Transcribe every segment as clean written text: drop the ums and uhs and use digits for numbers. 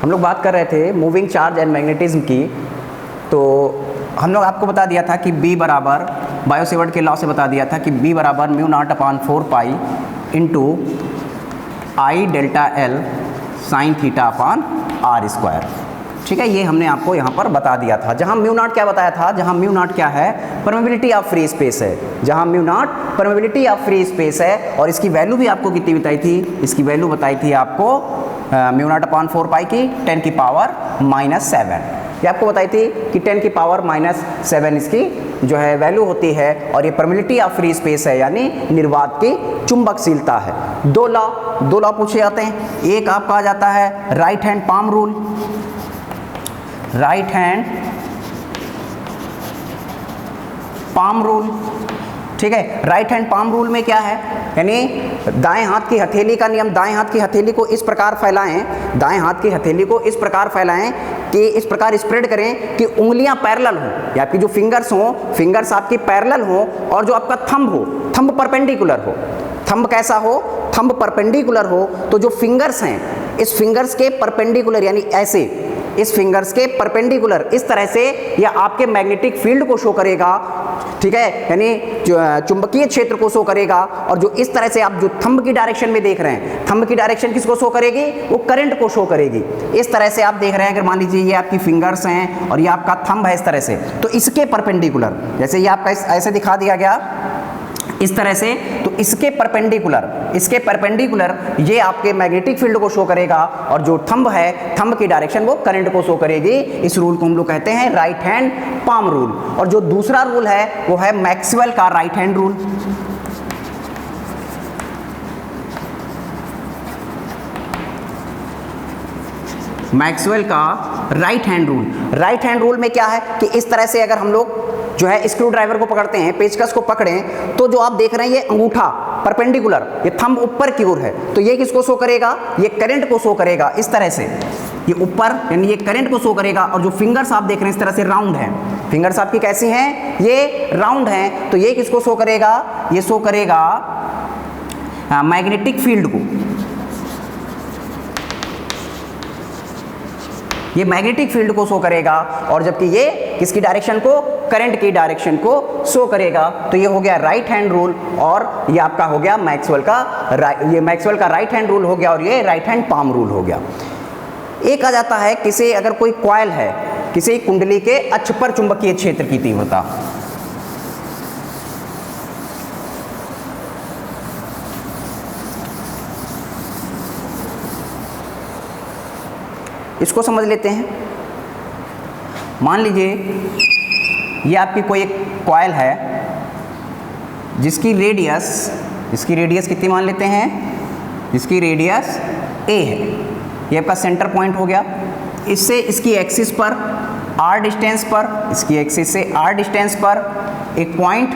हम लोग बात कर रहे थे मूविंग चार्ज एंड मैग्नेटिज्म की। तो हम लोग आपको बता दिया था कि B बराबर बायो-सेवर्ट के लॉ से बता दिया था कि B बराबर mu not upon 4 pi into I delta L sine theta upon R square. ठीक है, ये हमने आपको यहाँ पर बता दिया था। जहाँ म्यू नॉट क्या बताया था, जहाँ म्यू नॉट क्या है, परमेबिलिटी ऑफ फ्री स्पेस है। जहाँ mu naught permeability of free space है, और इसकी वैल्यू भी आपको कितनी बताई थी, इसकी वैल्यू बताई थी आपको म्यू नॉट अपॉन 4 पाई की 10 की पावर -7। ये आपको बताई थी कि 10 की पावर -7 इसकी जो है वैल्यू होती है, और ये परमेबिलिटी ऑफ फ्री स्पेस है, यानी निर्वात की चुंबकशीलता है। दो लॉ पूछे जाते हैं। एक आपका आ जाता है right hand palm rule. Right hand palm rule, ठीक है। राइट हैंड पाम रूल में क्या है, यानी दाएं हाथ की हथेली का नियम, दाएं हाथ की हथेली को इस प्रकार फैलाएं, दाएं हाथ की हथेली को इस प्रकार फैलाएं कि इस प्रकार स्प्रेड करें कि उंगलियां पैरेलल हो, या आपकी जो फिंगर्स हो, फिंगर्स आपकी पैरेलल हो, और जो आपका थंब हो, थंब परपेंडिकुलर हो। थंब कैसा हो, थंब परपेंडिकुलर हो, तो जो फिंगर्स हैं इस फिंगर्स के परपेंडिकुलर, यानी ऐसे इस फिंगर्स के परपेंडिकुलर इस तरह से यह आपके मैग्नेटिक फील्ड को शो करेगा, ठीक है, यानी चुंबकीय क्षेत्र को शो करेगा। और जो इस तरह से आप जो थंब की डायरेक्शन में देख रहे हैं, थंब की डायरेक्शन किसको शो करेगी, वो करंट को शो करेगी। इस तरह से आप देख रहे हैं, अगर मान लीजिए ये आपकी फिंगर्स हैं और ये आपका थंब है इस तरह से, तो इसके परपेंडिकुलर, जैसे ये आपका ऐसे दिखा दिया गया इस तरह से, तो इसके परपेंडिकुलर ये आपके मैग्नेटिक फील्ड को शो करेगा, और जो थंब है, थंब की डायरेक्शन वो करंट को शो करेगी। इस रूल को हम लोग कहते हैं राइट हैंड पाम रूल। और जो दूसरा रूल है वो है मैक्सवेल का राइट हैंड रूल। मैक्सवेल का right hand rule. Right hand rule में क्या है कि इस तरह से अगर हम लोग जो है स्क्रू ड्राइवर को पकड़ते हैं, पेचकस को पकड़ें, तो जो आप देख रहे हैं ये अंगूठा परपेंडिकुलर, ये थंब ऊपर की ओर है, तो ये किसको शो करेगा, ये करंट को शो करेगा। इस तरह से ये ऊपर, यानी ये करंट को शो करेगा। और जो फिंगर्स आप देख रहे हैं इस तरह से राउंड हैं, फिंगर्स आपकी कैसी हैं, ये राउंड हैं, तो ये किसको शो करेगा, ये शो करेगा मैग्नेटिक फील्ड को। ये मैग्नेटिक फील्ड को शो करेगा, और जबकि ये किसकी डायरेक्शन को, करंट की डायरेक्शन को शो करेगा। तो ये हो गया राइट हैंड रूल, और ये आपका हो गया मैक्सवेल का राइट हैंड रूल हो गया, और ये राइट हैंड पाम रूल हो गया। एक आ जाता है किसी, अगर कोई कॉइल है, किसी कुंडली के अक्ष पर चुंबकीय क्षेत्र की तीव्रता। इसको समझ लेते हैं। मान लीजिए ये आपकी कोई एक कॉइल है जिसकी रेडियस कितनी मान लेते हैं, जिसकी रेडियस a है। ये आपका सेंटर पॉइंट हो गया। इससे इसकी एक्सिस पर r डिस्टेंस पर, इसकी एक्सिस से r डिस्टेंस पर एक पॉइंट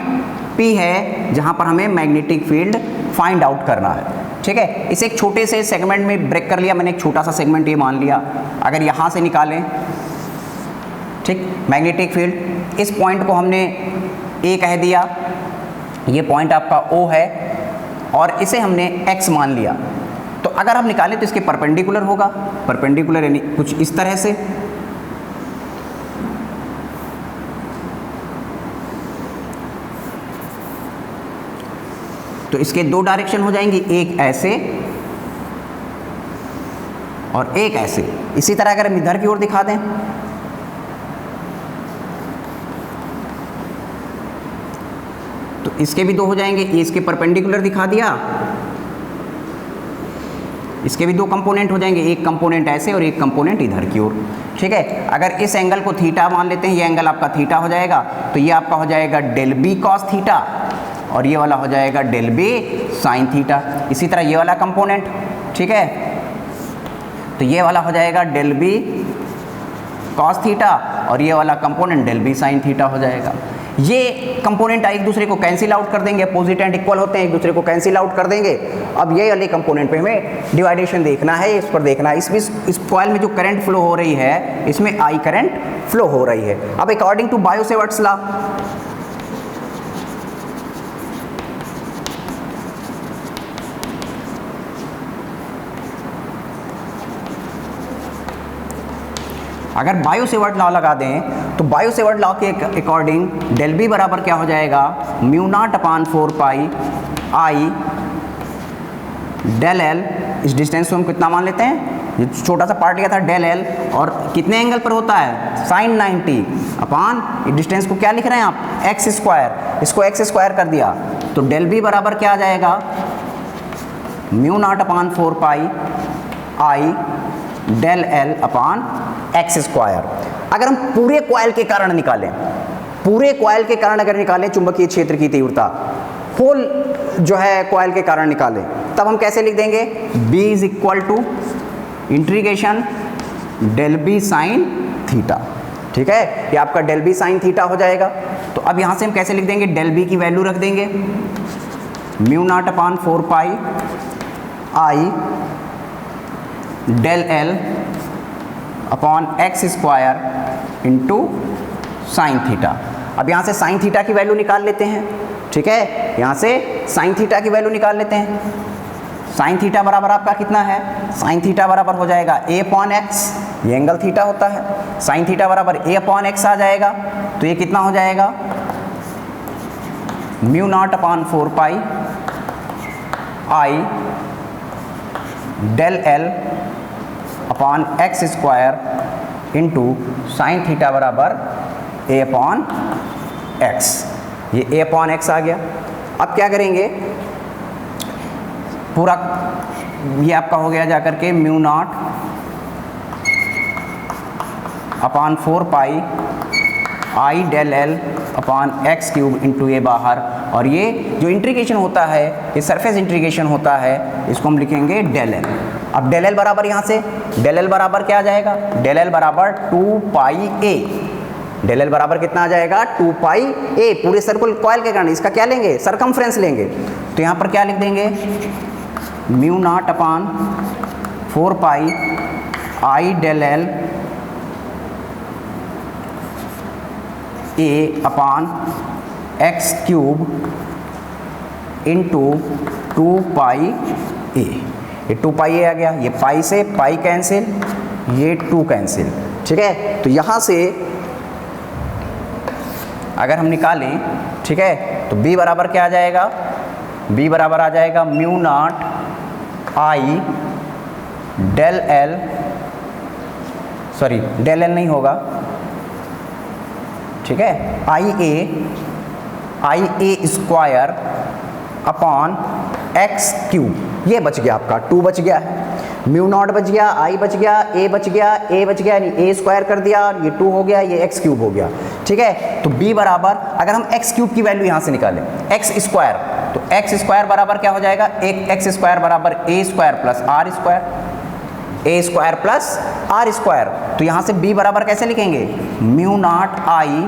P है, जहां पर हमें मैग्नेटिक फील्ड फाइंड आउट करना है। ठीक है, इसे एक छोटे से सेगमेंट में ब्रेक कर लिया मैंने, एक छोटा सा सेगमेंट ये मान लिया। अगर यहाँ से निकालें, ठीक, मैग्नेटिक फील्ड, इस पॉइंट को हमने A कह दिया, ये पॉइंट आपका O है, और इसे हमने X मान लिया। तो अगर हम निकालें तो इसके परपेंडिकुलर होगा, परपेंडिकुलर यानी कुछ इस तरह से। तो इसके दो डायरेक्शन हो जाएंगी, एक ऐसे और एक ऐसे। इसी तरह अगर हम इधर की ओर दिखा दें, तो इसके भी दो हो जाएंगे। ये इसके परपेंडिकुलर दिखा दिया, इसके भी दो कंपोनेंट हो जाएंगे, एक कंपोनेंट ऐसे और एक कंपोनेंट इधर की ओर। ठीक है, अगर इस एंगल को थीटा मान लेते हैं, ये एंगल आपका थीटा हो जाएगा, तो ये आपका हो जाएगा डेल बी कॉस थीटा, और ये वाला हो जाएगा डेल बी साइन थीटा। इसी तरह ये वाला कंपोनेंट, ठीक है, तो ये वाला हो जाएगा डेल बी कॉस थीटा, और ये वाला component del B sine theta हो जाएगा। ये कंपोनेंट एक दूसरे को कैंसिल आउट कर देंगे, अपोजिट एंड इक्वल होते हैं, एक दूसरे को कैंसिल आउट कर देंगे। अब ये वाले कंपोनेंट पे हमें डिवाइडेशन देखना है, इस पर देखना है। इस कॉइल में जो करंट फ्लो हो रही है, इसमें आई करंट फ्लो हो रही है। अब अकॉर्डिंग टू बायो-सेवर्ट्स लॉ, अगर बायो सेवर्ट लॉ लगा दें तो बायो सेवर्ट लॉ के अकॉर्डिंग डेल बी बराबर क्या हो जाएगा, mu naught upon 4 pi I del L, इस डिस्टेंस को हम कितना मान लेते हैं, ये छोटा सा पार्ट लिया था डेल एल, और कितने एंगल पर होता है, साइन 90 अपान डिस्टेंस को क्या लिख रहे हैं आप, एक्स स्क्वायर, इसको एक्स स्क्वायर कर दिया तो डेल बी बराबर क्या आ जाएगा, mu naught upon 4 pi I del L upon x square. अगर हम पूरे कॉइल के कारण निकालें, पूरे कॉइल के कारण अगर निकालें चुंबकीय क्षेत्र की तीव्रता, होल जो है कॉइल के कारण निकालें, तब हम कैसे लिख देंगे, B is equal to integration del B sine theta. ठीक है, ये आपका डेल बी साइन थीटा हो जाएगा। तो अब यहाँ से हम कैसे लिख देंगे, डेल बी की वैल्यू रख देंगे mu naught upon 4 pi I del L upon X square into sine theta. अब यहाँ से साइन थीटा की वैल्यू निकाल लेते हैं। ठीक है, यहाँ से साइन थीटा की वैल्यू निकाल लेते हैं। साइन थीटा बराबर आपका कितना है, साइन थीटा बराबर हो जाएगा ए अपॉन एक्स, ये एंगल थीटा होता है, साइन थीटा बराबर ए अपॉन एक्स आ जाएगा। तो ये कितना हो जाएगा, mu not upon 4 pi I del L upon X square into sine theta बराबर ए अपॉन एक्स, ये ए अपॉन एक्स आ गया। अब क्या करेंगे, पूरा ये आपका हो गया जाकर के mu not upon 4 pi I del L upon X cube into A बाहर, और ये जो इंटीग्रेशन होता है, ये सरफेस इंटीग्रेशन होता है, इसको हम लिखेंगे डेल एल। अब डेल एल बराबर यहाँ से डेल एल बराबर क्या आ जाएगा, डेल एल बराबर 2 पाई ए, डेल एल बराबर कितना आ जाएगा, 2 पाई ए, पूरे सर्कुलर कॉइल के कारण इसका क्या लेंगे, सरकमफ्रेंस लेंगे। तो यहाँ पर क्या लिख देंगे, mu not upon 4 pi I del L A upon X cube into 2 pi A, ये 2 पाई ए आ गया, ये पाई से पाई कैंसिल, ये 2 कैंसिल। ठीक है, तो यहाँ से अगर हम निकालें, ठीक है, तो B बराबर क्या आ जाएगा, B बराबर आ जाएगा mu not I del L, sorry del L नहीं होगा, ठीक है, I A square upon X cube, ये बच गया आपका, 2 बच गया है, म्यू नॉट बच गया, आई बच गया, ए बच गया, ए बच गया, यानी ए स्क्वायर कर दिया, ये 2 हो गया, ये एक्स क्यूब हो गया। ठीक है, तो B बराबर, अगर हम एक्स क्यूब की वैल्यू यहाँ से निकालें, एक्स स्क्वायर, तो एक्स स्क्वायर बराबर क्या हो जाएगा, एक एक्स स्क्वायर बराबर A square plus R square, A square plus R square. तो यहाँ से B बराबर कैसे लिखेंगे, mu not I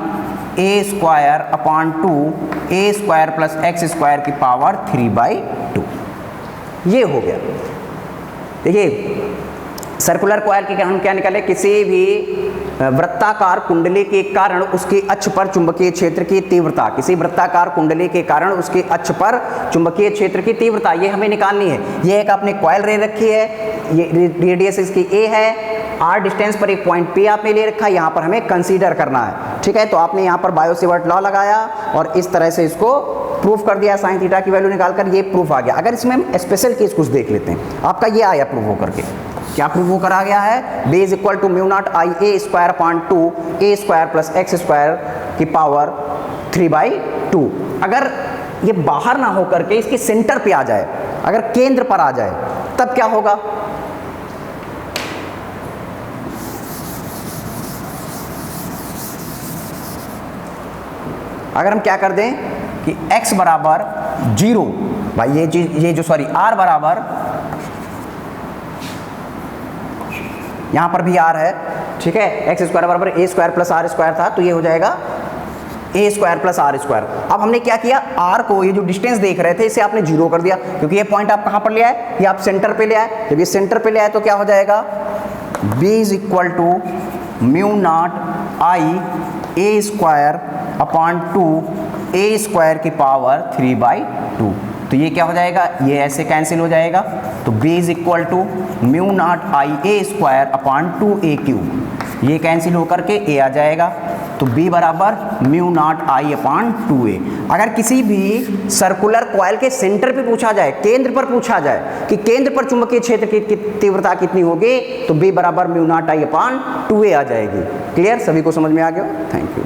A square upon 2 A square plus X square की पावर 3/2, ये हो गया। देखिए, सर्कुलर कॉइल के हम क्या निकाले, किसी भी वृत्ताकार कुंडली के कारण उसके अक्ष पर चुंबकीय क्षेत्र की तीव्रता, किसी वृत्ताकार कुंडली के कारण उसके अक्ष पर चुंबकीय क्षेत्र की तीव्रता, ये हमें निकालनी है। ये एक आपने कॉइल रे रखी है, ये रेडियस इसकी ए है, आर डिस्टेंस पर एक पॉइंट P आपने ले रखा है, यहाँ पर हमें कंसीडर करना है। ठीक है, तो आपने यहाँ पर बायो सेवर्ट लॉ लगाया और इस तरह से इसको प्रूफ कर दिया, साइन थीटा की वैल्यू निकालकर ये प्रूफ आ गया। अगर इसमें हम स्पेशल केस कुछ देख लेते हैं, आपका ये आया प्रूफ होकर के, क्या प्रूफ होकर आ गया है, B is equal to mu not I A square upon 2 A square plus X square की पावर 3/2। अगर ये बाहर ना होकर के इसके सेंटर पे आ जाए, अगर केंद्र पर आ जाए, तब क्या होगा, अगर हम क्या कर दें कि x बराबर 0, भाई ये चीज, ये जो सॉरी r बराबर, यहाँ पर भी r है, ठीक है, एक्स स्क्वायर बराबर A square plus R square था, तो ये हो जाएगा ए स्क्वायर प्लस आर स्क्वायर। अब हमने क्या किया, r को, ये जो डिस्टेंस देख रहे थे, इसे आपने 0 कर दिया, क्योंकि ये पॉइंट आप कहाँ पर ले आए, ये आप सेंटर पे ले आए। जब ये सेंटर पे ले आए तो क्या हो जाएगा, B is equal to mu not I A square upon 2 A square की पावर 3/2। तो ये क्या हो जाएगा, ये ऐसे कैंसिल हो जाएगा। तो B is equal to mu not I A square upon 2a cube, ये कैंसिल होकर के ए आ जाएगा, तो B बराबर mu not I upon 2a। अगर किसी भी सर्कुलर कॉइल के सेंटर पे पूछा जाए, केंद्र पर पूछा जाए कि केंद्र पर चुंबकीय क्षेत्र की तीव्रता कितनी होगी, तो B बराबर mu not I upon 2a आ जाएगी। क्लियर, सभी को समझ में आ गया? Thank you.